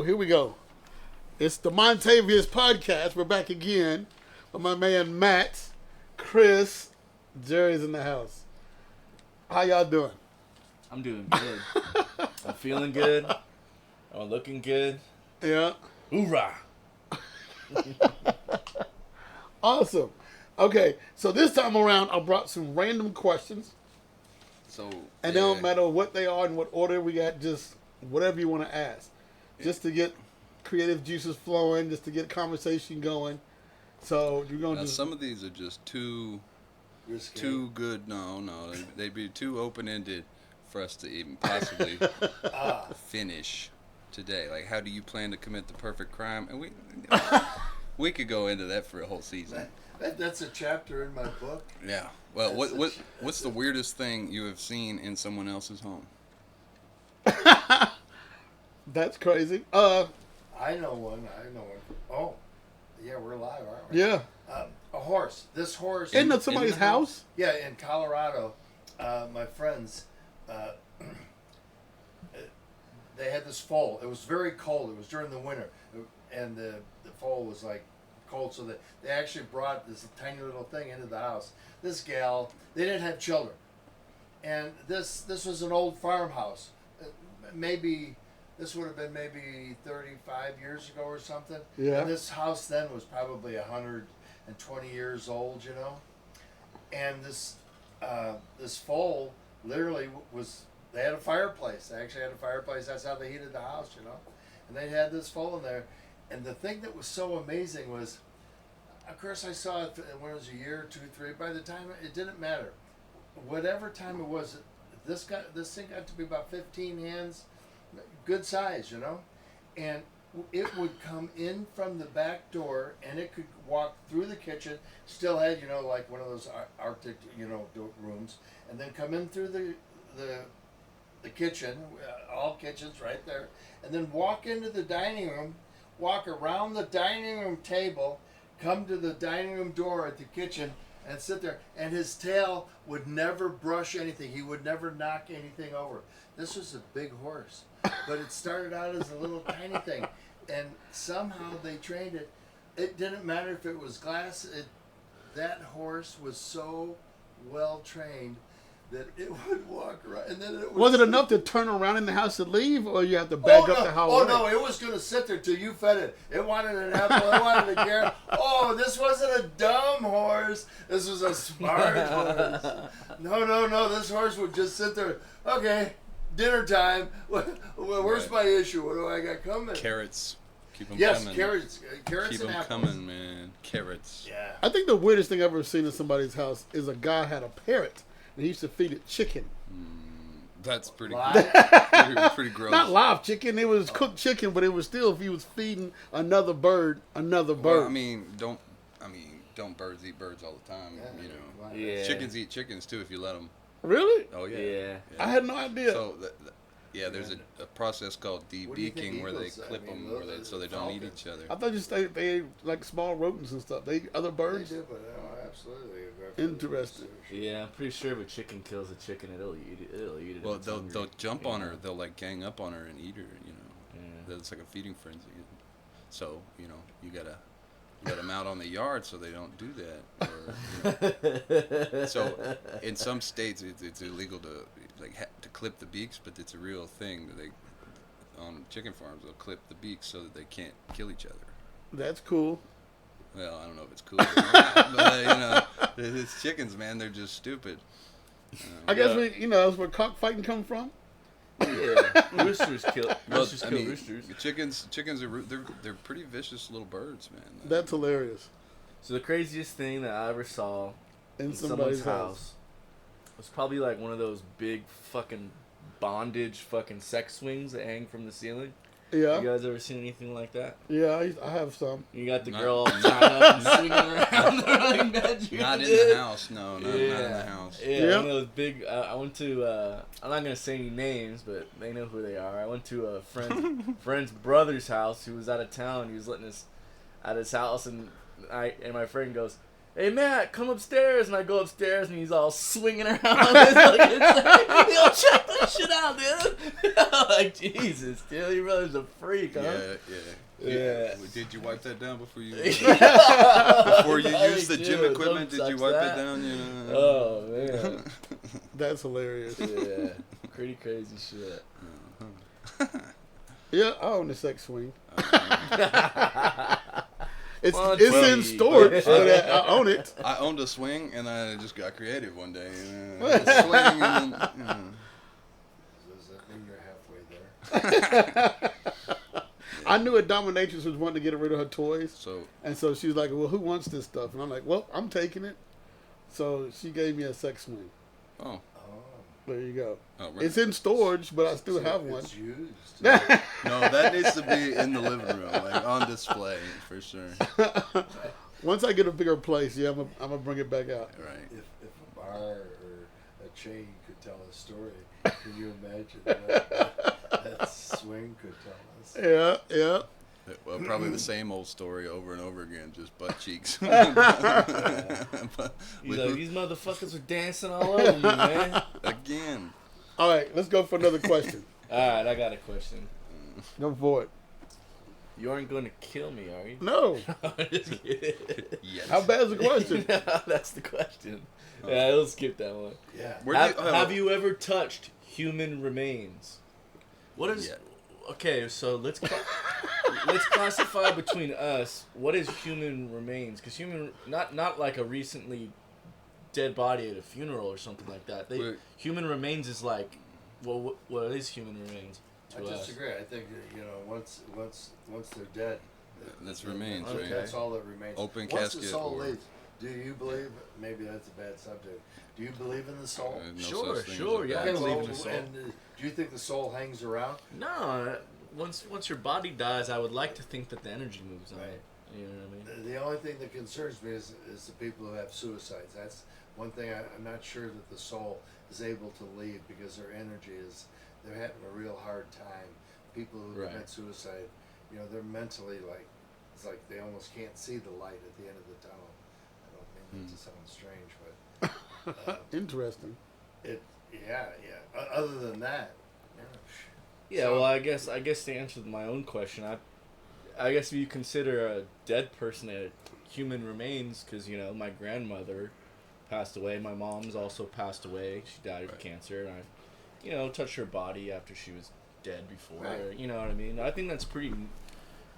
Here we go. It's the Montavious Podcast. We're back again with my man Matt, Chris, Jere's in the house. How y'all doing? I'm doing good. I'm feeling good. I'm looking good. Yeah. Hoorah! Awesome. Okay, so this time around, I brought some random questions. So, And it don't matter what they are and what order we got, just whatever you want to ask. Just to get creative juices flowing, just to get conversation going. So you're going to some of these are just too good. No, they'd be too open-ended for us to even possibly finish today. Like, how do you plan to commit the perfect crime? And we could go into that for a whole season. That's a chapter in my book. Yeah. Well, what's the weirdest thing you have seen in someone else's home? That's crazy. I know one. Oh, yeah, we're live, aren't we? Yeah. A horse. This horse. Isn't that somebody's in the house? Yeah, in Colorado, my friends, they had this foal. It was very cold. It was during the winter, and the foal was like cold, so they actually brought this tiny little thing into the house. This gal, they didn't have children, and this was an old farmhouse. This would have been maybe 35 years ago or something. Yeah. And this house then was probably 120 years old, you know. And this foal literally they had a fireplace. They actually had a fireplace. That's how they heated the house, you know. And they had this foal in there. And the thing that was so amazing was, of course, I saw it when it was a year, 2, 3. By the time, it didn't matter. Whatever time it was, this thing got to be about 15 hands. Good size, you know, and it would come in from the back door, and it could walk through the kitchen. Still had, you know, like one of those Arctic, you know, rooms, and then come in through the kitchen, all kitchens right there, and then walk into the dining room, walk around the dining room table, come to the dining room door at the kitchen, and sit there. And his tail would never brush anything. He would never knock anything over. This was a big horse, but it started out as a little tiny thing, and somehow they trained it. It didn't matter if it was glass. That horse was so well trained that it would walk around, and then it Was it enough to turn around in the house to leave, or you have to back up the house? Oh no! It was going to sit there till you fed it. It wanted an apple. It wanted a carrot. Oh, this wasn't a dumb horse. This was a smart horse. No! This horse would just sit there. Okay. Dinner time. Where's my issue? What do I got coming? Carrots. Keep them yes, coming. carrots Keep and them apples. coming, man. Carrots. Yeah. I think the weirdest thing I've ever seen in somebody's house is a guy had a parrot, and he used to feed it chicken. That's pretty Live? pretty gross. Not live chicken. It was cooked chicken, but it was still, if he was feeding another bird. Well, I mean, don't birds eat birds all the time? Yeah. You know, Yeah. Chickens eat chickens too if you let them. Really? Oh yeah. Yeah. I had no idea. So there's a process called What do you think de-beaking where they eagles- clip I mean, them so they don't eat falcons. each other. I thought just they ate like small rodents and stuff. They eat other They birds. do, but absolutely. Interesting. Yeah, I'm pretty sure if a chicken kills a chicken, it'll eat it. It'll eat it. Well, if it's they'll hungry, jump you on know? her. They'll like gang up on her and eat her. You know, Yeah. it's like a feeding frenzy. So you know you gotta let them out on the yard so they don't do that. Or, you know. So in some states it's illegal to to clip the beaks, but it's a real thing that they on chicken farms they'll clip the beaks so that they can't kill each other. That's cool. Well, I don't know if it's cool, or not, but you know, it's chickens, man. They're just stupid. I guess that's where cockfighting come from. Yeah. Roosters kill roosters. Chickens are they're pretty vicious little birds, man. That's hilarious. So the craziest thing that I ever saw In in somebody's someone's house was probably like one of those big fucking bondage fucking sex swings that hang from the ceiling. Yeah. You guys ever seen anything like that? Yeah, I have some. You got the Not- girl all tied up and swinging around like that. Not in the house, no, not in the house. Yeah, Yeah. one of those big. I went to. I'm not gonna say any names, but they know who they are. I went to a friend's brother's house who was out of town. He was letting us at his house, and my friend goes, "Hey Matt, come upstairs." And I go upstairs, and he's all swinging around. Yo, check that shit out, dude. Like, Jesus, dude, your brother's a freak, huh? Yeah. Did you wipe that down before you Before you used the gym equipment? Did you wipe that down? Oh man, That's hilarious. yeah, pretty crazy shit. Yeah, I own the sex swing. It's Monty. in storage, but I own it. I owned a swing, and I just got creative one day. Swing, and then, Does that mean you're halfway there? I knew a dominatrix was wanting to get rid of her toys. So, And so she was like, well, who wants this stuff? And I'm like, well, I'm taking it. So she gave me a sex swing. oh, There you go. right. It's in storage, but I still have one. It's used. No, that needs to be in the living room, like on display for sure. Once I get a bigger place, yeah, I'm gonna bring it back out. Right. If a bar or a chain could tell a story, can you imagine that swing could tell us? Yeah. Well, probably the same old story over and over again, just butt cheeks. He's like, these motherfuckers are dancing all over me, man. Again. All right, let's go for another question. All right, I got a question. Go for it. You aren't going to kill me, are you? No. Just kidding. Yes. How bad is the question? No, that's the question. Yeah, let's skip that one. Yeah. Have you ever touched human remains? What is? Yeah. Okay, so let's classify between us. What is human remains? Because not like a recently dead body at a funeral or something like that. Human remains is like, well, what is human remains to I us? disagree. I think that, once they're dead, That's remains, Okay. right? That's all that remains. Open Once casket the soul or- leaves, do you believe? Maybe that's a bad subject. Do you believe in the soul? No Sure, such thing as sure, a yeah. bad I soul. believe in the soul. And do you think the soul hangs around? No, once your body dies, I would like to think that the energy moves on. Right. You know what I mean? The only thing that concerns me is the people who have suicides. That's one thing I'm not sure that the soul is able to leave because their energy they're having a real hard time. People who Right. commit suicide, they're mentally it's like they almost can't see the light at the end of the tunnel. I don't mean that to sound strange, but Interesting. Other than that, Yeah, So- well, I guess to answer my own question, I guess if you consider a dead person a human remains, because my grandmother passed away, my mom's also passed away. She died of Right. cancer, and I, touched her body after she was dead before. Right. You know what I mean? I think that's pretty.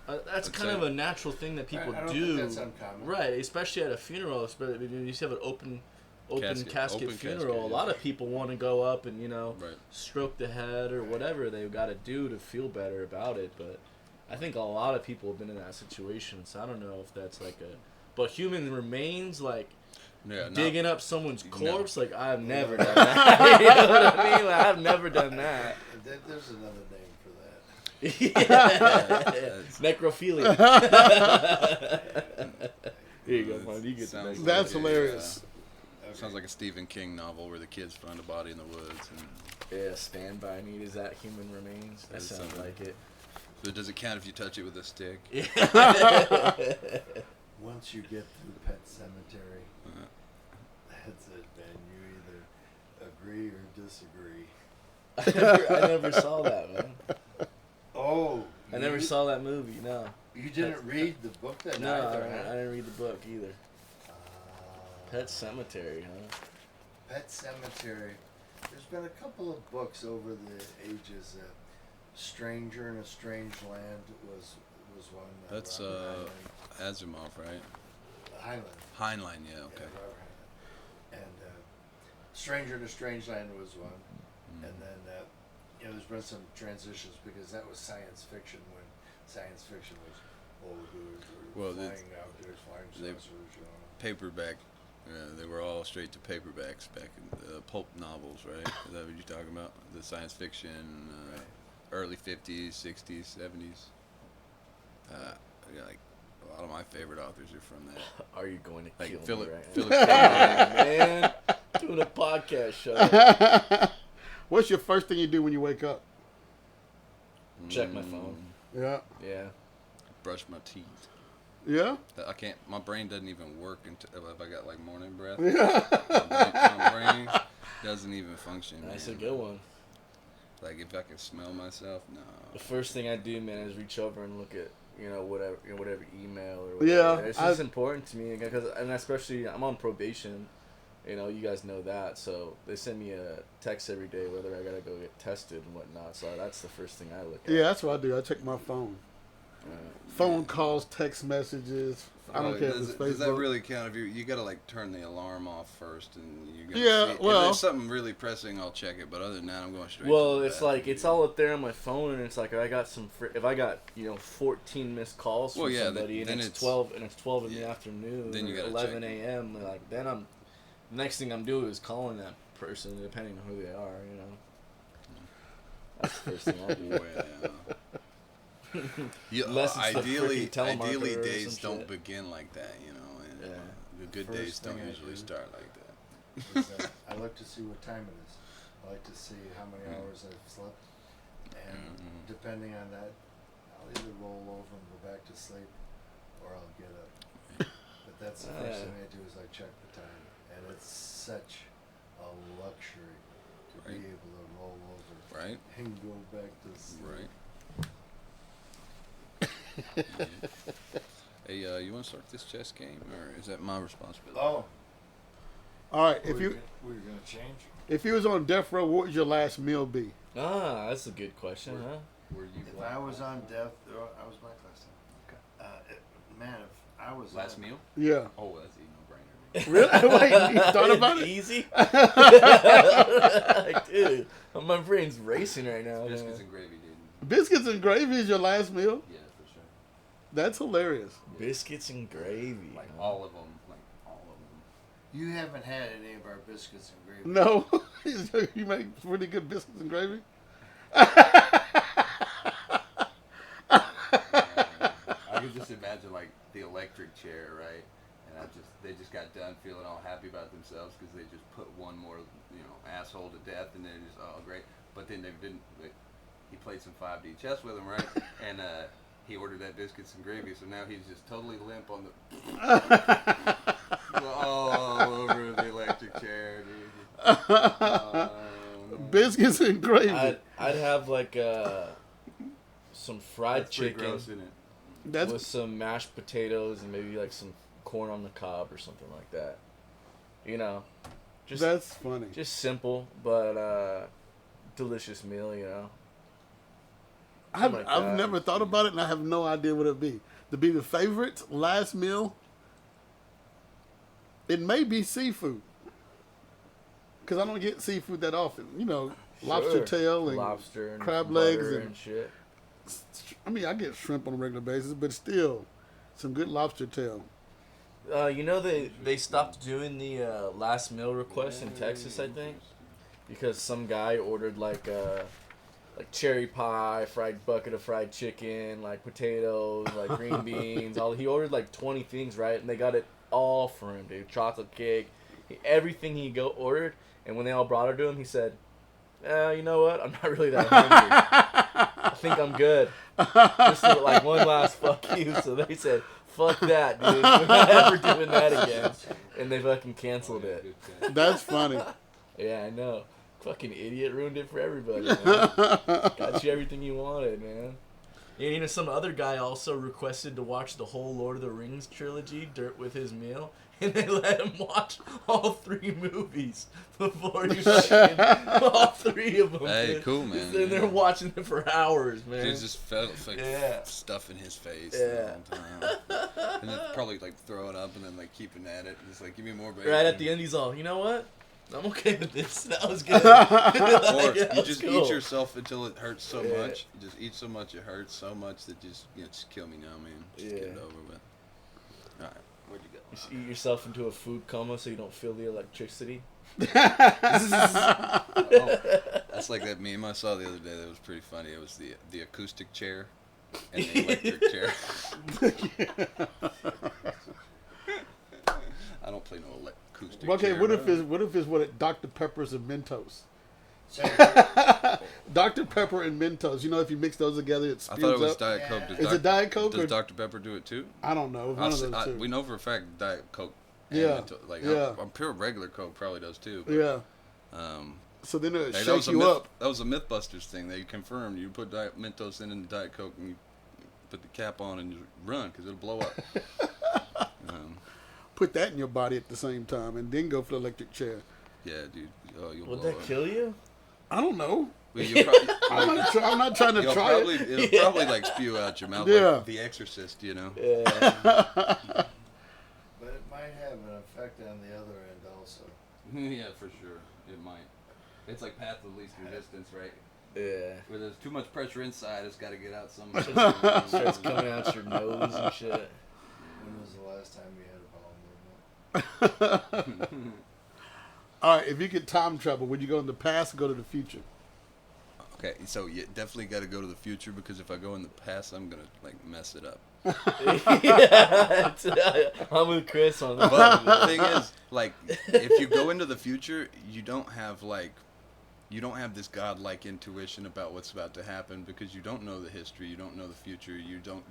That's kind of a natural thing that people I don't do, think that's uncommon. right? Especially at a funeral, especially when you have an open casket open funeral. casket, A lot yeah. of people want to go up and Right. stroke the head or whatever they've got to do to feel better about it. But I think a lot of people have been in that situation, so I don't know if that's like a. But human remains, like Yeah, digging up someone's No. corpse, like I've never done that. You know what I mean? Like, I've never done that. There's another name for that. Yeah. Necrophilia. Here you go, man. You get the Sounds next one. That's hilarious. Sounds like a Stephen King novel where the kids find a body in the woods. And Yeah, Stand By Me. Is that human remains? That That is sounds something. like it. so does it count if you touch it with a stick? Once you get through Pet Cemetery, Uh, that's it, man. You either agree or disagree. I never saw that, man. Oh, I never saw that movie. No. You didn't read the book that No, either, I huh? didn't read the book either. Uh, Pet Cemetery, huh? Pet Cemetery. There's been a couple of books over the ages. Stranger in a Strange Land was one. That's Robert Asimov, right? Heinlein. Heinlein, yeah, okay. Yeah, Robert Heinlein. And Stranger in a Strange Land was one. And then there's been some transitions because that was science fiction when science fiction was Well, flying out there, flying they- saucers. Paperback. They were all straight to paperbacks back in the pulp novels, right? Is that what you're talking about? The science fiction, Right. early 50s, 60s, 70s. Like a lot of my favorite authors are from that. Are you going to Like kill Philip, me right Philip now? K. Man, doing a podcast show. What's your first thing you do when you wake up? Check my phone. Yeah. Yeah. Brush my teeth. Yeah? I can't. My brain doesn't even work until if I got like morning breath. Yeah. My brain doesn't even function. That's a man. good one. Like if I can smell myself, no. The first thing I do, man, is reach over and look at whatever email or whatever. Yeah, It's just important to me and especially I'm on probation. You guys know that, so they send me a text every day whether I gotta go get tested and whatnot. So that's the first thing I look at. Yeah, that's what I do. I check my phone. Phone calls, text messages. I don't care if it's Facebook. Does that really count? If you gotta like turn the alarm off first, and you gotta see it. Well, if there's something really pressing, I'll check it. But other than that, I'm going straight. Well, to the it's bathroom. like it's all up there on my phone, and it's like if I got 14 missed calls from somebody, then and it's 12 in the afternoon, then you gotta 11 a.m. Like then next thing I'm doing is calling that person, depending on who they are. That's the first thing I do. Ideally, days don't begin like that, and the good days don't usually start like that. I look to see what time it is. I like to see how many hours I've slept, and depending on that, I'll either roll over and go back to sleep, or I'll get up. But that's the first thing I do is I check the time, and it's such a luxury to be able to roll over and go back to sleep. Right. Hey, you want to start this chess game, or is that my responsibility? Oh, All right, we're gonna change. if you was on death row, what would your last meal be? That's a good question, huh? If I was on death row, I was my last time. Okay. Man, if I was Last meal? Yeah. Oh, that's a no-brainer. Really? Wait, you thought about it? Easy? Dude, my brain's racing right now. Biscuits and gravy, dude. Biscuits and gravy is your last meal? Yeah, for sure. That's hilarious. Biscuits and gravy. Like all of them. You haven't had any of our biscuits and gravy. No. You make really good biscuits and gravy? I could just imagine like the electric chair, right? And they just got done feeling all happy about themselves because they just put one more, asshole to death, and then just great. But then he played some 5D chess with him, right? And he ordered that biscuits and gravy, so now he's just totally limp on the all over the electric chair, dude. Biscuits and gravy. I'd have like some fried chicken gross, isn't it? with some mashed potatoes and maybe like some corn on the cob or something like that. That's funny. Just simple but delicious meal. I've never thought about it, and I have no idea what it'd be. To be the favorite last meal, it may be seafood. Because I don't get seafood that often. Lobster tail and lobster and crab legs and shit. I mean, I get shrimp on a regular basis, but still, some good lobster tail. They stopped doing the last meal request in Texas, I think, because some guy ordered like cherry pie, fried bucket of fried chicken, like potatoes, like green beans. He ordered like 20 things, right? And they got it all for him, dude. Chocolate cake, everything he ordered. And when they all brought it to him, he said, "You know what? I'm not really that hungry. I think I'm good." Just like one last fuck you. So they said, "Fuck that, dude. We're not ever doing that again." And they fucking canceled it. That's funny. Yeah, I know. Fucking idiot, ruined it for everybody, man. Got you everything you wanted, man. Yeah, some other guy also requested to watch the whole Lord of the Rings trilogy with his meal, and they let him watch all 3 movies before he fucking all 3 of them. Hey, dude. cool, man. And they're watching it for hours, man. Dude just felt like stuff in his face Yeah. the whole time. And then probably like throwing up and then like keeping at it. Just like, give me more bacon. Right at the end, he's all, "You know what? I'm okay with this. That was good." Or you just eat yourself until it hurts so much. You just eat so much it hurts so much that just kill me now, man. Just get it over with. All right, where'd you go? You just eat yourself into a food coma so you don't feel the electricity. That's like that meme I saw the other day that was pretty funny. It was the acoustic chair and the electric chair. I don't play no acoustic chair. Okay, what if it's Dr. Pepper's and Mentos? Dr. Pepper and Mentos. If you mix those together, it spews up. I thought it was Diet Coke. Is it Diet Coke? Does Dr. Pepper do it too? I don't know. One of those two. We know for a fact Diet Coke. And Yeah. Mentos, Yeah. I'm pure regular Coke probably does too. But, Yeah. So then it'll Hey, shake you up. That was a Mythbusters thing. They confirmed you put Mentos in the Diet Coke and you put the cap on and you run because it'll blow up. Put that in your body at the same time and then go for the electric chair. Yeah, dude. Oh, you'll Would blow that up. kill you? I don't know. Well, you'll probably, I'm not trying to try it. It'll probably like spew out your mouth Yeah. like The Exorcist, you know. Yeah. But it might have an effect on the other end also. Yeah, for sure. It might. It's like path of least resistance, right? Yeah. Where there's too much pressure inside, it's got to get out some. Starts coming out your nose and shit. When was the last time you had a bowel movement? All right, if you get time travel, would you go in the past or go to the future? Okay, so you definitely got to go to the future because if I go in the past, I'm gonna like mess it up. Yeah, I'm with Chris on that. But the thing is, like, if you go into the future, you don't have this godlike intuition about what's about to happen because you don't know the history, you don't know the future, you don't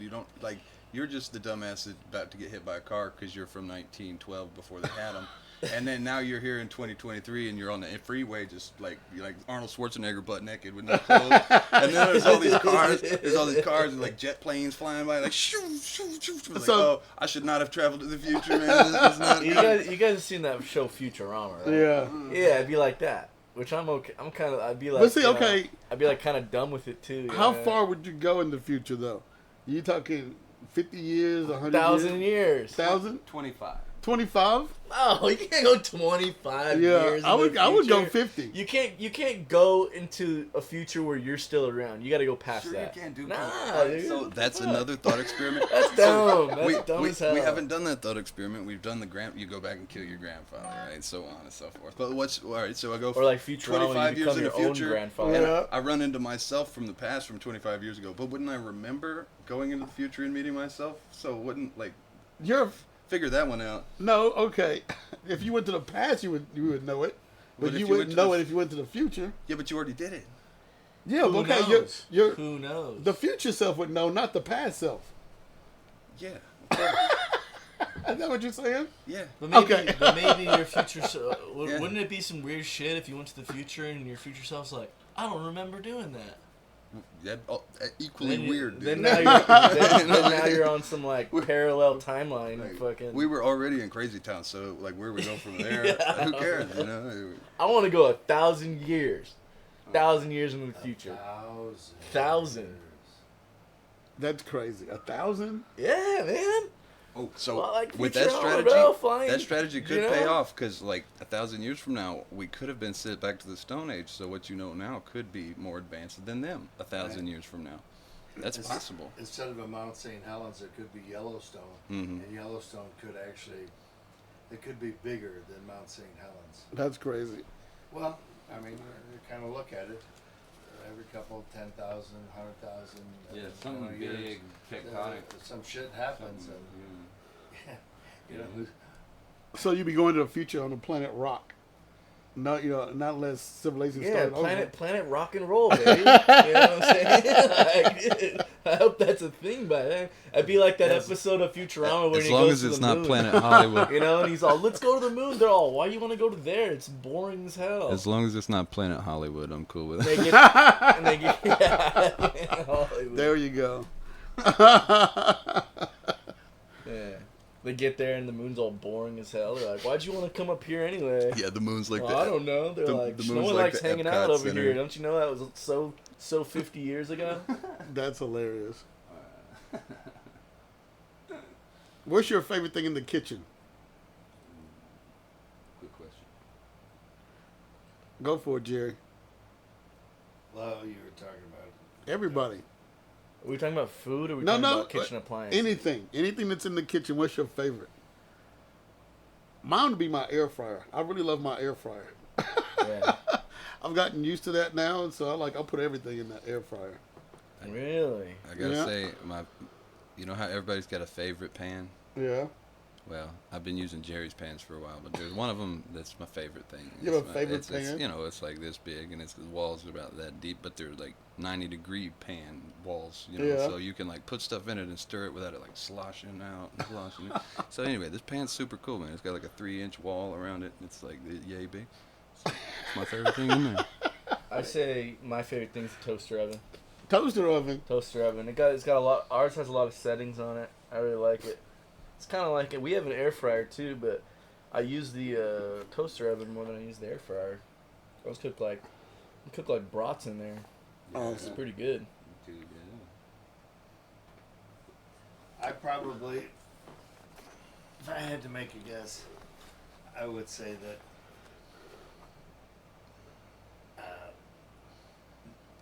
like, you're just the dumbass that's about to get hit by a car because you're from 1912 before they had them. And then now you're here in 2023 and you're on the freeway just like you're like Arnold Schwarzenegger butt naked with no clothes. And then there's all these cars and like jet planes flying by like shoo shoo shoo. Like, So- I should not have traveled to the future, man. This is not You good. guys have seen that show Futurama, right? Yeah. Yeah, it'd be like that. Which I'm okay. I'd be like. But see, you know, okay. I'd be like kind of dumb with it too. you How know? far would you go in the future, though? You talking 50 years, 100 1,000 years. 1,000? 25. 25? Oh, you can't go 25 Yeah, years. I would go future. 50. You can't go into a future where you're still around. You got to go past Sure that. you can do Nah, both. dude. So that's Fuck. another thought experiment. That's dumb. That's we, dumb we, as hell. we haven't done that thought experiment. We've done you go back and kill your grandfather, right? So on and so forth. But all right, so I go Or like Futurama, when 25 you years become in the your own future, grandfather. and Yeah. I run into myself from the past from 25 years ago. But wouldn't I remember going into the future and meeting myself? So wouldn't, like, figure that one out. No, okay. If you went to the past, you would know it. But if you you wouldn't went to know the it if you went to the future. Yeah, but you already did it. Yeah, Who but okay, knows? you're Who knows? the future self would know, not the past self. Yeah. Is that what you're saying? Yeah. But maybe, Okay. but maybe your future Yeah. wouldn't it be some weird shit if you went to the future and your future self's like, I don't remember doing that. That equally Then weird, dude. Then now you're on some like parallel timeline. Like, Fucking. we were already in Crazy Town, so like where we go from there, Yeah. who cares, you know? I want to go 1,000 years. 1,000 years in the future. 1,000. That's crazy. 1,000? Yeah, man. Oh, so Well, like with that Futurama, strategy, bro, flying, that strategy could you pay know? off because like 1,000 years from now, we could have been sent back to the Stone Age. So what you know now could be more advanced than them 1,000 years from now. That's possible. Instead of a Mount St. Helens, it could be Yellowstone, Mhm. and Yellowstone could actually, it could be bigger than Mount St. Helens. That's crazy. Well, I mean, you kind of look at it. Every couple 10,000, 100,000. Yeah, something big, tectonic. Some shit happens, and you know. So you be going to the future on the planet Rock. Not not unless civilization Yeah, started planet rock and roll, baby. You know what I'm saying? Like, I hope that's a thing by then. I'd be like that episode of Futurama where As he long goes as to it's the not moon. Planet Hollywood. You know, and he's all, let's go to the moon. They're all, why you want to go to there? It's boring as hell. As long as it's not Planet Hollywood, I'm cool with They it. get, and they get, yeah, Hollywood. There you go. Yeah. They get there and the moon's all boring as hell. They're like, why'd you want to come up here anyway? Yeah, the moon's like Well, that. I don't know. They're the like, moon's no one like likes the hanging Epcot out over Center. here. Don't you know that was so 50 years ago? That's hilarious. What's your favorite thing in the kitchen? Good question. Go for it, Jerry. Well, you were talking about Everybody. Are we talking about food or are we No, talking no. about kitchen appliances? Anything that's in the kitchen. What's your favorite? Mine would be my air fryer. I really love my air fryer. Yeah. I've gotten used to that now, and so I'll put everything in that air fryer. Really? I gotta Yeah. say, you know how everybody's got a favorite pan? Yeah. Well, I've been using Jerry's pans for a while, but there's one of them that's my favorite thing. You have a It's favorite it's, pan? it's like this big, and the walls are about that deep, but they're like 90-degree pan walls, Yeah. so you can like put stuff in it and stir it without it like sloshing out and sloshing. So anyway, this pan's super cool, man. It's got like a 3-inch wall around it. It's like yay big. It's my favorite thing in there. I say my favorite thing is the toaster oven. Toaster oven. Toaster oven. It's got a lot. Ours has a lot of settings on it. I really like it. It's kind of like it. We have an air fryer too, but I use the toaster oven more than I use the air fryer. I was cook like brats in there. Oh, It's pretty good. I probably, if I had to make a guess, I would say that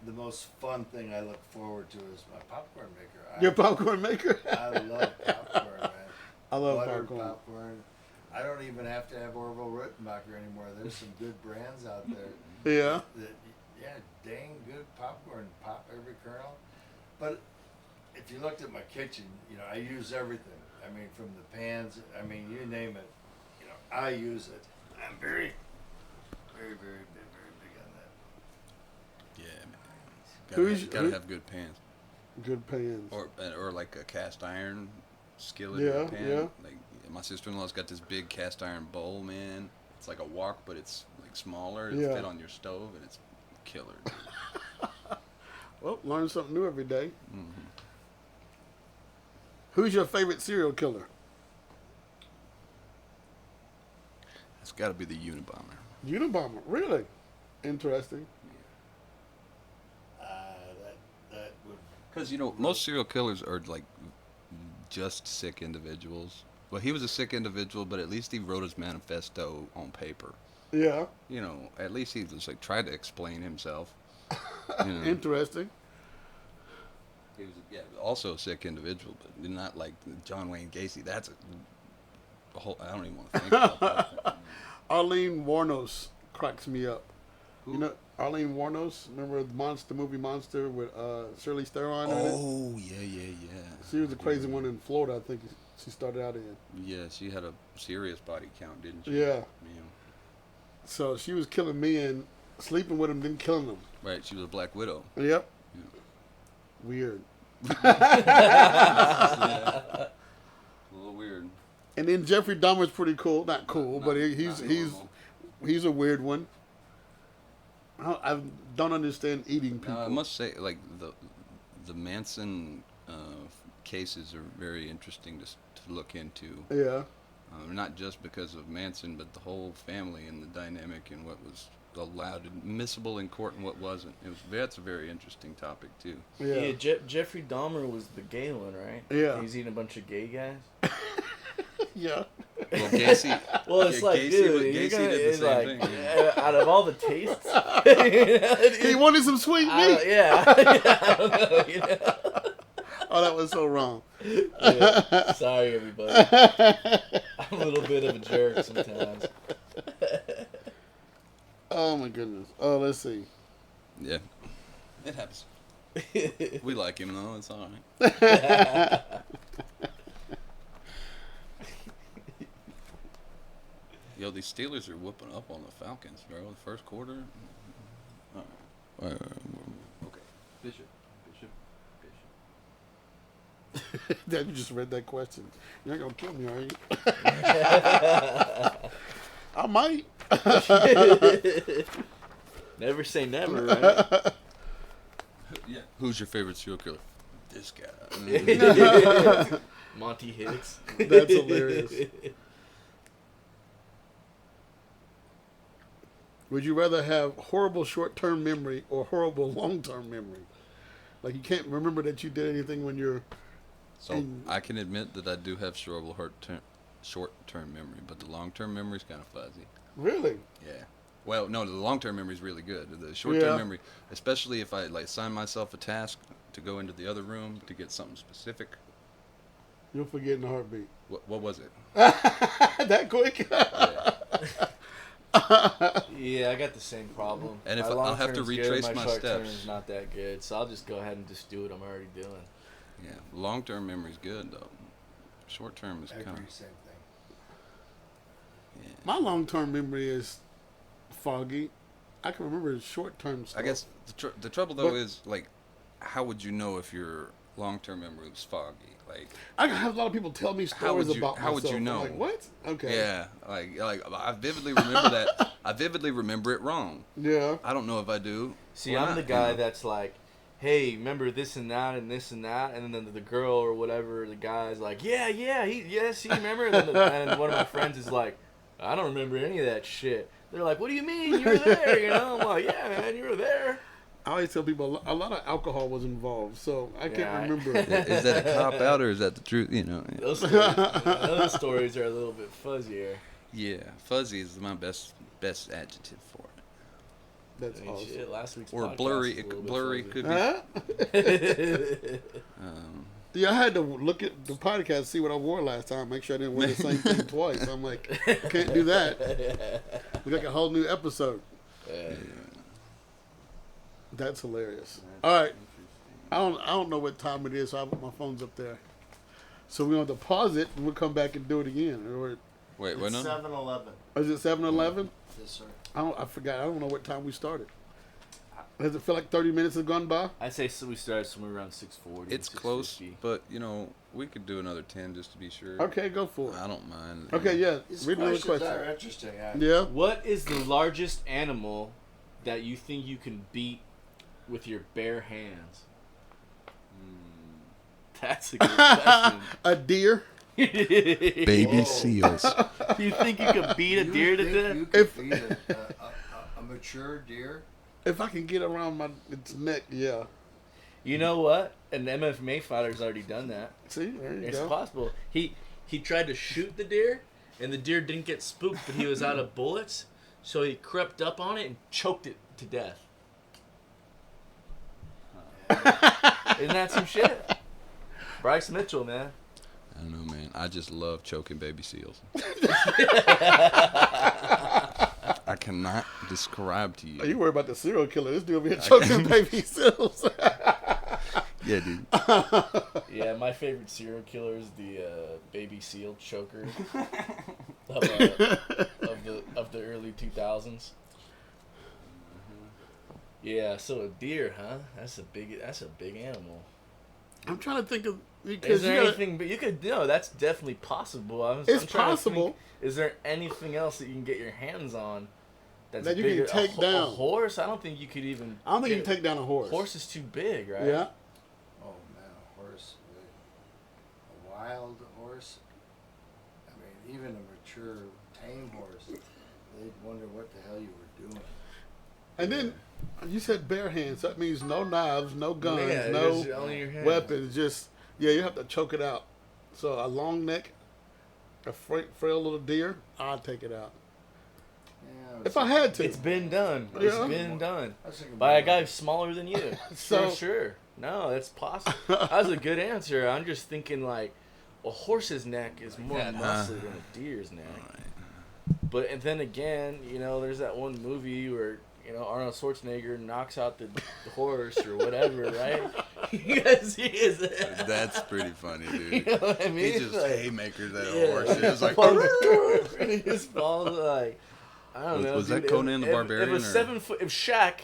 the most fun thing I look forward to is my popcorn maker. Your popcorn maker? I love popcorn, man. I love Buttered popcorn. I don't even have to have Orville Rittenbacher anymore. There's some good brands out there. Yeah. Dang good popcorn. Pop every kernel. But if you looked at my kitchen, I use everything. I mean, from the pans, you name it. I use it. I'm very, very, very big on that. Yeah, man. Gotta have good pans. Good pans. Or like a cast iron skillet Yeah, or a pan. yeah. Like my sister-in-law's got this big cast iron bowl, man. It's like a wok, but it's like smaller. It's fit on your stove, and it's killer. Well, learn something new every day. Mm-hmm. Who's your favorite serial killer? It's got to be the Unabomber. Unabomber. Really? Interesting. That would. Because most serial killers are like just sick individuals. Well, he was a sick individual, but at least he wrote his manifesto on paper. Yeah. At least he just like tried to explain himself. Interesting. He was also a sick individual, but not like John Wayne Gacy. That's a whole. I don't even want to think about that. Arlene Warnos cracks me up. Who? Arlene Warnos. Remember the movie Monster with Shirley Theron in it? Oh, yeah. She was the crazy one in Florida, I think she started out in. Yeah, she had a serious body count, didn't she? Yeah. So she was killing men, sleeping with them, then killing them. Right, she was a Black Widow. Yep. Yeah. Weird. A little weird. And then Jeffrey Dahmer's pretty cool. Not cool, but he's a weird one. I don't understand eating people. I must say, like the Manson cases are very interesting to look into. Yeah. Not just because of Manson, but the whole family and the dynamic and what was allowed, admissible in court and what wasn't. That's a very interesting topic too. Yeah. Jeffrey Dahmer was the gay one, right? Yeah. He's eating a bunch of gay guys. Yeah. Well, Gacy. Well, it's like, Gacy, dude, Gacy you're did the same thing. out of all the tastes, He wanted some sweet meat. I don't know, Oh, that was so wrong. Yeah. Sorry, everybody. I'm a little bit of a jerk sometimes. Oh my goodness. Oh, let's see. Yeah, it happens. We like him though. It's all right. Yo, these Steelers are whooping up on the Falcons, bro. The first quarter. All right. Okay. Bishop. Dad, you just read that question. You're not gonna kill me, are you? I might. Never say never, right? Yeah. Who's your favorite serial killer? This guy. Monty Hicks. That's hilarious. Would you rather have horrible short-term memory or horrible long-term memory? Like you can't remember that you did anything when you're... So I can admit that I do have short-term memory, but the long-term memory is kind of fuzzy. Really? Yeah. Well, no, the long-term memory is really good. The short-term Yeah. memory, especially if I assign myself a task to go into the other room to get something specific. You'll forget in a heartbeat. What was it? That quick? Yeah. Yeah, I got the same problem. And if My I'll have to long-term's retrace good, my short steps. term's not that good, so I'll just go ahead and just do what I'm already doing. Yeah, long-term memory is good though. Short-term is I kind agree, of. same thing. Yeah. My long-term memory is foggy. I can remember short-term stuff. I guess the trouble though is how would you know if your long-term memory was foggy? I have a lot of people tell me stories about how would myself. you know? I'm like, what? Okay. Yeah, like I vividly remember that. I vividly remember it wrong. Yeah. I don't know if I do. See, or I'm not, the you guy know. that's like, hey, remember this and that and this and that, and then the girl or whatever, the guy's like, he remember, and, and one of my friends is like, I don't remember any of that shit. They're like, what do you mean? You were there, you know? I'm like, yeah, man, you were there. I always tell people a lot of alcohol was involved, so I can't remember. Is that a cop out or is that the truth? You know. Those stories are a little bit fuzzier. Yeah, fuzzy is my best adjective for it. That's I mean, awesome. shit, last week's Or podcast blurry. was a little bit Blurry fuzzy. could be. Huh? Yeah, I had to look at the podcast to see what I wore last time. Make sure I didn't wear the same thing twice. I'm like, I can't do that. Look like a whole new episode. That's hilarious. All right, I don't know what time it is, so my phone's up there. So we're gonna pause it and we'll come back and do it again. Or Wait, what? No. 7-Eleven. is it 7-Eleven? Yes, sir. I forgot. I don't know what time we started. Does it feel like 30 minutes have gone by? I'd say so we started somewhere around 6:40. It's close, 6:50. but you know we could do another 10 just to be sure. Okay, go for it. I don't mind. Okay, yeah. These Read another questions question. are interesting. Yeah. What is the largest animal that you think you can beat with your bare hands? That's a good question. A deer. Baby Whoa. seals. You think you could beat a deer to death? You could beat a mature deer? If I can get around its neck, yeah. You know what? An MMA fighter's already done that. See, there you It's go. possible. He tried to shoot the deer, and the deer didn't get spooked, but he was out of bullets, so he crept up on it and choked it to death. Isn't that some shit? Bryce Mitchell, man. I don't know, man. I just love choking baby seals. I cannot describe to you. Oh, you worry about the serial killer. This dude over here choking baby seals. Yeah, dude. Yeah, my favorite serial killer is the baby seal choker of the early 2000s. Yeah, so a deer, huh? That's a big animal. I'm trying to think of Is because there you gotta, anything? But you could that's definitely possible. It's I'm trying to possible. think, is there anything else that you can get your hands on that's That you can bigger? take A down? horse? I don't think you could even. I don't think you can take down a horse. Horse is too big, right? Yeah. Oh, man, a horse. A wild horse. I mean, even a mature, tame horse. They'd wonder what the hell you were doing. And then you said bare hands. So that means no knives, no guns, Yeah, no just only your hands. weapons. Just you have to choke it out. So a long neck, a frail little deer, I'd take it out. Yeah, If I had to. It's been done. Yeah. It's been done I was thinking by a about- guy smaller than you. So- For sure. No, that's possible. That was a good answer. I'm just thinking like a horse's neck is more that, huh? muscly than a deer's neck. But and then again, there's that one movie where Arnold Schwarzenegger knocks out the horse or whatever, right? You guys see his That's pretty funny, dude. You know what I mean? He just Like, haymakers that yeah. horse. It was like, and he just falls like I don't know. Was that dude. Conan the Barbarian, If a or- 7 foot, if Shaq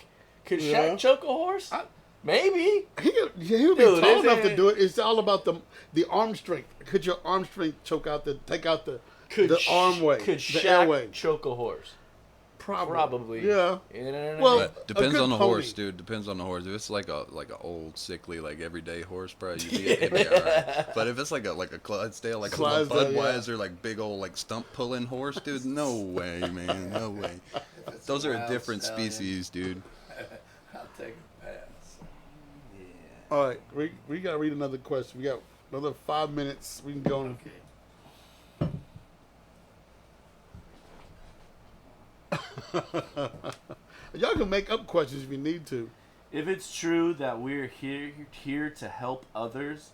could Yeah. Shaq choke a horse? Maybe. He would be Dude, tall enough isn't to do it. It's all about the arm strength. Could your arm strength take out the arm weight, Could the Shaq airway? choke a horse? Probably. Yeah. Well, Well, But depends a good on the pony. horse, dude. Depends on the horse. If it's like a old sickly everyday horse, bro, it'd be alright. But if it's like a Clydesdale, like a Clydesdale, Budweiser, like big old stump pulling horse, dude, no way, man, no way. If it's Those are a wild different stallion, species, dude. I'll take a pass. all right, we got to read another question. We got another 5 minutes. We can go on. Y'all can make up questions if you need to. if it's true that we're here to help others,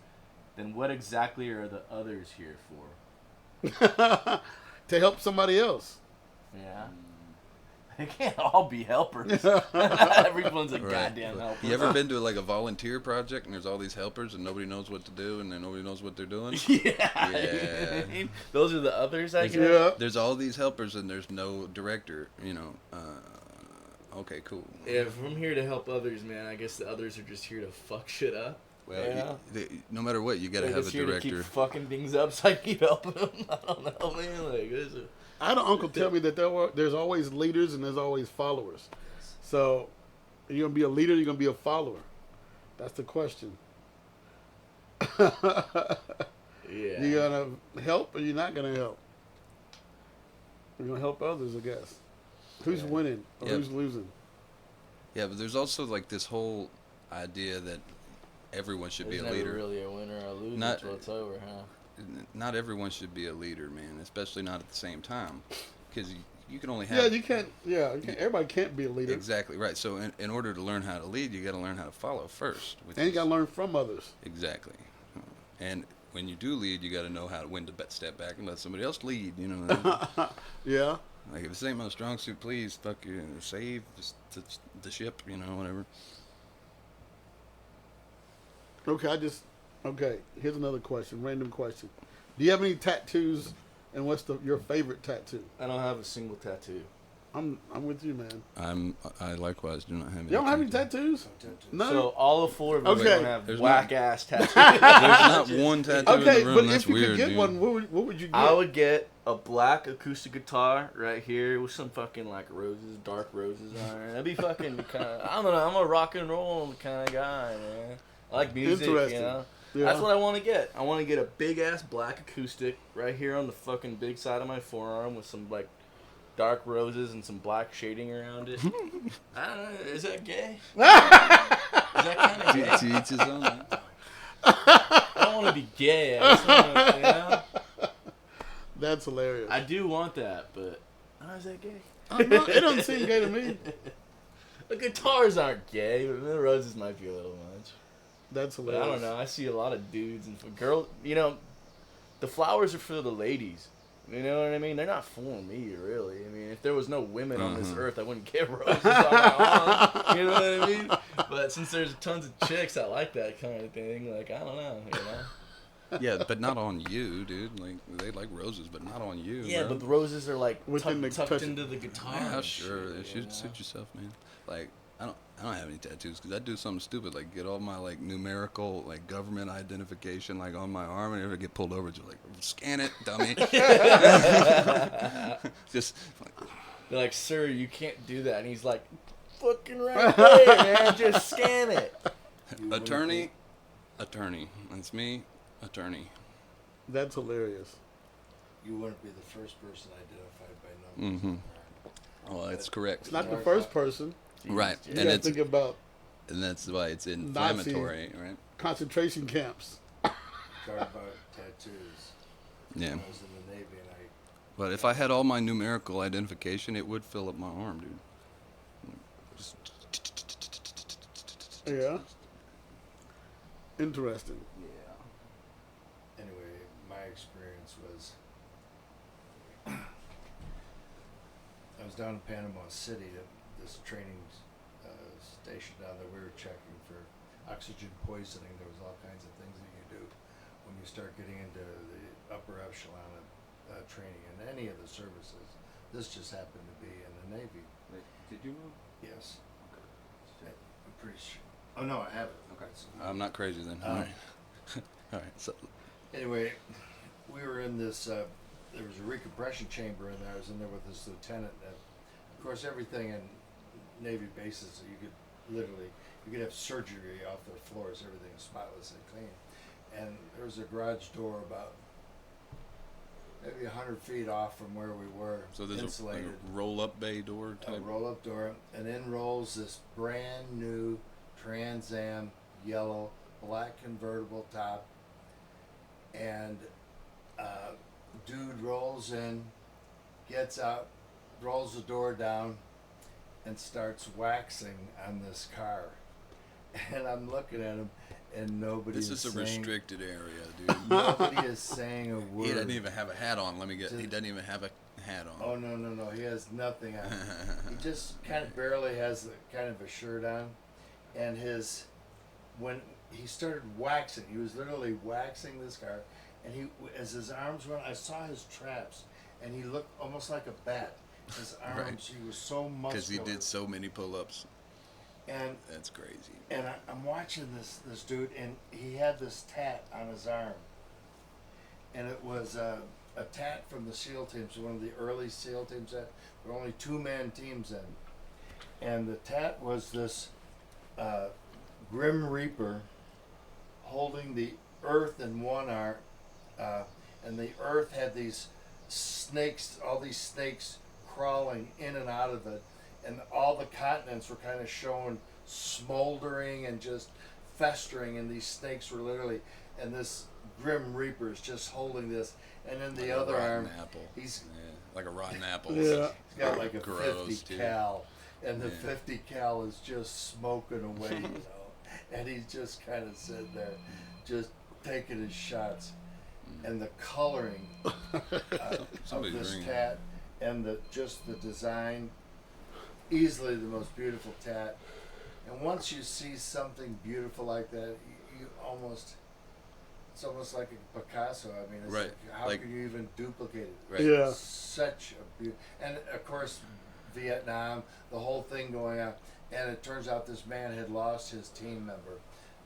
then what exactly are the others here for? To help somebody else. Yeah. They can't all be helpers. Everyone's a Right. goddamn helper. You ever been to a volunteer project and there's all these helpers and nobody knows what to do and then nobody knows what they're doing? Yeah. Yeah. Those are the others, I guess. Yeah. There's all these helpers and there's no director, Okay, cool. If I'm here to help others, man, I guess the others are just here to fuck shit up. Well, no matter what, you got to have a director. To keep fucking things up, so I keep helping them. I don't know, man. Like, I had an uncle tell me that there's always leaders and there's always followers. So, you're going to be a leader, you're going to be a follower. That's the question. yeah. You're going to help or you're not going to help? You're going to help others, I guess. Who's winning or who's losing? Yeah, but there's also like this whole idea that everyone should There's be a leader. Never really a winner or a loser until it's over, huh? Not everyone should be a leader, man. Especially not at the same time, because you can only have. You can't. Everybody can't be a leader. Exactly right. So in order to learn how to lead, you got to learn how to follow first. And you got to learn from others. Exactly. And when you do lead, you got to know when to step back and let somebody else lead. You know. Yeah. Like, if this ain't my strong suit, please, fuck you, save the ship, you know, whatever. Okay, here's another question, random question. Do you have any tattoos, and what's your favorite tattoo? I don't have a single tattoo. I'm with you, man. I likewise do not have any. You don't have any tattoos? No. So all the four of us don't have whack-ass tattoos. There's not one tattoo in the room. But That's if you weird, could get dude. one, what would you get? I would get a black acoustic guitar right here with some fucking like roses, dark roses on it. That'd be fucking kind of, I don't know, I'm a rock and roll kind of guy, man. I like music, you know. Yeah. That's what I want to get. I want to get a big-ass black acoustic right here on the fucking big side of my forearm with some like dark roses and some black shading around it. I don't know. Is that gay? Is that kind of gay? To each his own. Man. I don't want to be gay. I just want to, you know? That's hilarious. I do want that, but is that gay? It doesn't seem gay to me. The guitars aren't gay, but the roses might be a little much. That's But hilarious. I don't know. I see a lot of dudes and girls. You know, the flowers are for the ladies. You know what I mean? They're not fooling me, really. I mean, if there was no women on this earth, I wouldn't get roses on my arm. You know what I mean? But since there's tons of chicks that like that kind of thing, like, I don't know, you know? Yeah, but not on you, dude. Like, they like roses, but not on you. Yeah, bro. but the roses are like tucked touch- into the guitar. Yeah, and sure. shit, It should suit yourself, man. Like, I don't have any tattoos because I do something stupid, like get all my like numerical like government identification like on my arm, and if I get pulled over, just like scan it, dummy. Just like, They're like, sir, you can't do that, and he's like, fucking right there, man, just scan it. attorney. That's me, attorney. That's hilarious. You wouldn't be the first person identified by numbers. Mm-hmm. Oh, that's correct. It's not the first person. Right, You and gotta it's think about and that's why it's inflammatory, right? concentration camps. Talk about tattoos. Yeah. I was in the Navy and But if I had all my numerical identification, it would fill up my arm, dude. Just Yeah. Interesting. anyway, my experience was I was down in Panama City at this training station down there. We were checking for oxygen poisoning. There was all kinds of things that you do when you start getting into the upper echelon of training in any of the services. This just happened to be in the Navy. Wait, did you move? Yes. I'm pretty sure. Oh no, I haven't. Okay. I'm not crazy then. All right. All right. So, Anyway, we were in this, there was a recompression chamber in there. I was in there with this lieutenant. And of course, everything in Navy bases, you could have surgery off their floors. Everything is spotless and clean. And there was a garage door about maybe 100 feet off from where we were, so there's insulated. a roll-up bay door A type. roll-up door, and in rolls this brand new Trans Am yellow, black convertible top, and dude rolls in, gets out, rolls the door down, and starts waxing on this car. And I'm looking at him, and nobody This is is a saying, restricted area, dude. nobody is saying a word. He doesn't even have a hat on. He doesn't even have a hat on. Oh no! He has nothing on. He just kind of barely has kind of a shirt on, and when he started waxing, he was literally waxing this car, and as his arms went, I saw his traps, and he looked almost like a bat. His arms, Right. he was so muscular. Because he did so many pull-ups. And That's crazy. and I'm watching this dude, and he had this tat on his arm, and it was a tat from the SEAL teams, one of the early SEAL teams that there were only 2-man teams in, and the tat was this Grim Reaper holding the earth in one arm, and the earth had these snakes, all these snakes crawling in and out of it, and all the continents were kind of showing smoldering and just festering, and these snakes were literally, and this Grim Reaper is just holding this, and then the Like a other rotten arm, apple. he's Like a rotten apple. Yeah. he's got like a Gross, 50 dude. cal, and the Yeah. 50 cal is just smoking away, you know, and he's just kind of sitting there, just taking his shots, and the coloring of Somebody's this bringing- tat, and the design, easily the most beautiful tat. And once you see something beautiful like that, you almost, it's almost like a Picasso. I mean, it's Right. like, how Like- can you even duplicate it? Right. Yeah. Such a beauty. And of course, Vietnam, the whole thing going on. And it turns out this man had lost his team member.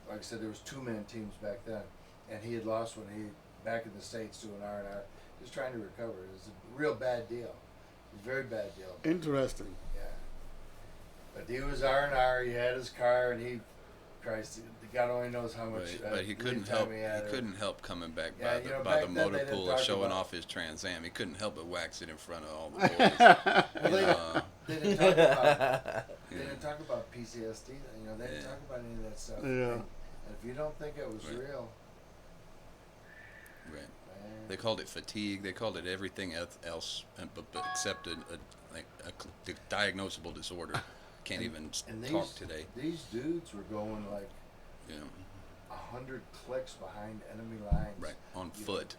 Like I said, there was 2-man teams back then. And he had lost one. Back in the States doing R&R. He was trying to recover. It was a real bad deal. It was a very bad deal. Interesting. Yeah. But he was R&R. He had his car, and Christ, God only knows how much. Right, but he couldn't lead time help. He He had. couldn't help coming back Yeah, by you know, the back the then motor they didn't pool and talk showing about- off his Trans Am. He couldn't help but wax it in front of all the boys. Well, they didn't talk about. They didn't talk about PTSD. You know, they didn't Yeah. talk about any of that stuff. Yeah. And if you don't think it was Right. real, Right. man, They called it fatigue. They called it everything else, but except a diagnosable disorder. Can't even and talk today. These dudes were going like Yeah. 100 clicks behind enemy lines. Right. On You foot.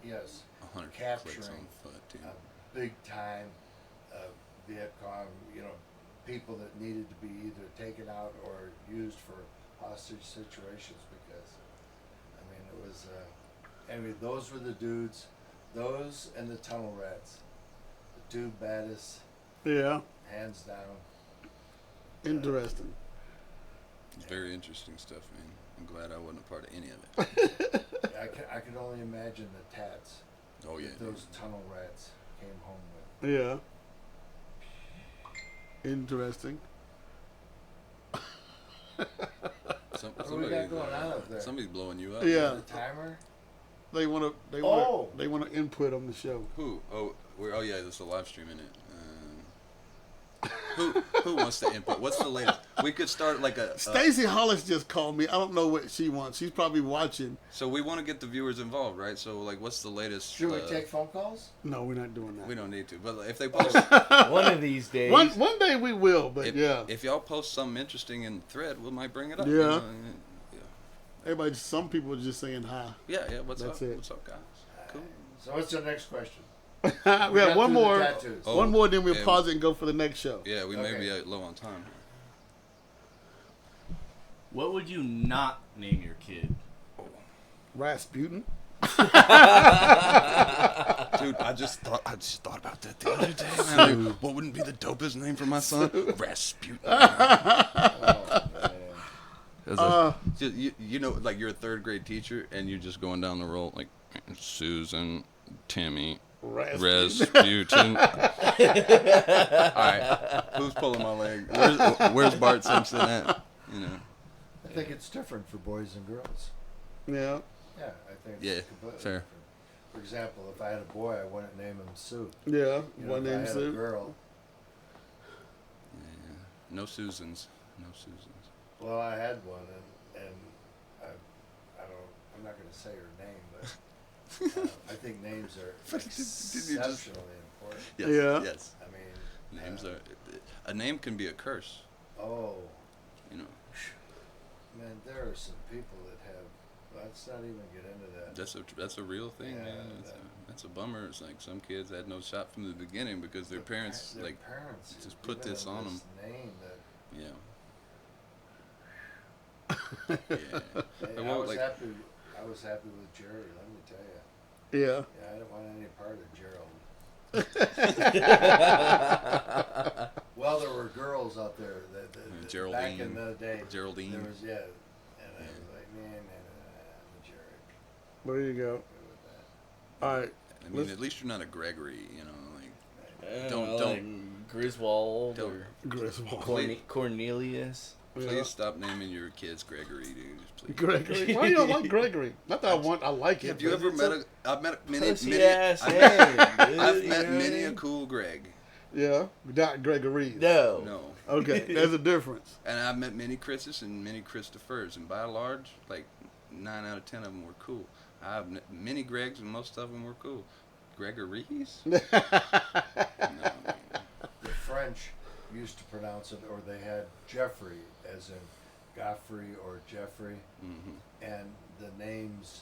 Yes. 100 clicks Capturing on foot, dude. Big time Viet Cong, you know, people that needed to be either taken out or used for hostage situations, because, I mean, it was, anyway, those were the dudes, those and the tunnel rats, the 2 baddest, Yeah. hands down. Interesting. It's very interesting stuff, man. I'm glad I wasn't a part of any of it. I can only imagine the tats Oh yeah. that dude. those tunnel rats came home with. Yeah. Interesting. What do we got going on up there? Somebody's blowing you up. Yeah. The timer? They want to. Oh. They want to input on the show. Who? Oh, yeah, there's a live stream in it. Who wants to input? What's the latest? We could start like a. Stacy Hollis just called me. I don't know what she wants. She's probably watching. So we want to get the viewers involved, right? So like, what's the latest? Should we take phone calls? No, we're not doing that. We don't need to, but if they post, One of these days. One day we will, but if, yeah. if y'all post something interesting in the thread, we might bring it up. Yeah. You know? Everybody, some people are just saying hi. Yeah. What's That's up? it. What's up, guys? Cool. So what's the next question? we got have one through the more. tattoos. Oh, One more, then we'll yeah. pause it and go for the next show. Yeah, we may Okay. be low on time. What would you not name your kid? Rasputin. Dude, I just thought about that the other day, man. Like, what wouldn't be the dopest name for my son? Rasputin. Oh, man. You know, like you're a 3rd grade teacher and you're just going down the roll like Susan, Timmy, Rasputin. All right, who's pulling my leg? Where's Bart Simpson at? You know. I think it's different for boys and girls. Yeah. Yeah, I think it's Yeah, completely fair. different. For example, if I had a boy, I wouldn't name him Sue. Yeah. You know, One if I name had a Sue. girl, Yeah. No Susans. well, I had one, and I'm not going to say her name, but I think names are But did you just- exceptionally important. Yes. Yeah. Yes. I mean, Names are. A name can be a curse. oh, You know. man, there are some people that have, let's not even get into that. That's a real thing, Yeah, man. That's a bummer. It's like some kids had no shot from the beginning because their parents Their like parents just have put given this on them. Name that yeah. Hey, Well, I was like- happy. I was happy with Jere. Let me tell you. Yeah. Yeah, I didn't want any part of Gerald. Well, there were girls out there that back in the day. Geraldine. There was and I was like, man, Jere. There you go. All right. I mean, at least you're not a Gregory, you know. Like, don't like Griswold don't- or Griswold. Cornelius. Please stop naming your kids Gregory, dude. Please. Gregory. Why you don't like Gregory? Not that I like him. Have you ever met I've met many. Pussy many ass I've name, met, dude, I've you met know what I many a mean? cool Greg. Yeah, not Gregory. No. No. Okay, there's a difference. And I've met many Chris's and many Christophers, and by and large, like 9 out of 10 of them were cool. I've met many Gregs, and most of them were cool. Gregory's? No. The French used to pronounce it, or they had Jeffrey, as in Godfrey or Jeffrey, and the names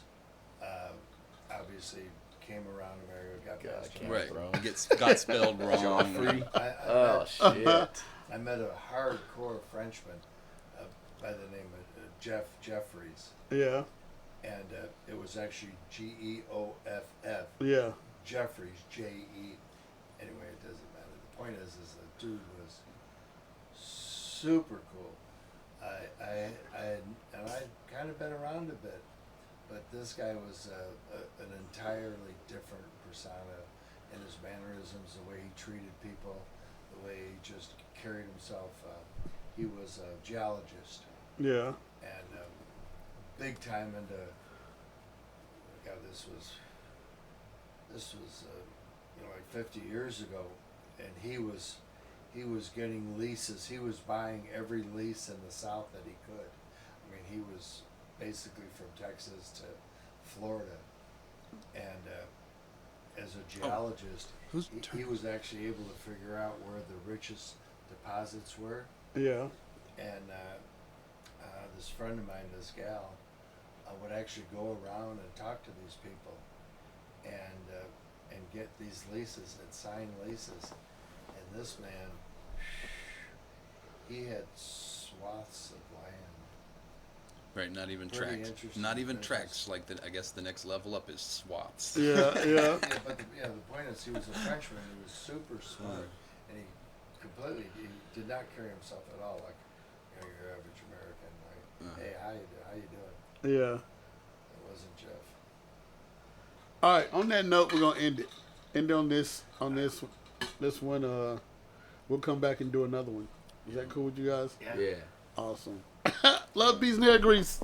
obviously came around America, got passed around. Right. Wrong. Got spelled wrong. Joffrey. Oh Shit. I met a hardcore Frenchman by the name of Jeffries, Yeah, and it was actually Geoff. yeah. Jeffries, J-E. Anyway, it doesn't matter. The point is the dude was super cool. I'd kind of been around a bit, but this guy was an entirely different persona in his mannerisms, the way he treated people, the way he just carried himself. He was a geologist Yeah. and big time into. God, this was like 50 years ago, and he was getting leases. He was buying every lease in the South that he could. I mean, he was basically from Texas to Florida, and as a geologist, he was actually able to figure out where the richest deposits were. Yeah. And this friend of mine, this gal, would actually go around and talk to these people, and get these leases and sign leases. And this man, he had swaths of land. Right, not even Pretty tracks. interesting Not even business. tracks. Like I guess the next level up is swaths. Yeah, yeah. But the point is, he was a Frenchman. He was super smart, and he did not carry himself at all like your average American. Like, hey, how you doing? Yeah. It wasn't Jeff. All right. On that note, we're gonna end it. End on this one. We'll come back and do another one. Is that cool with you guys? Yeah. Awesome. Love, peace, and hair grease.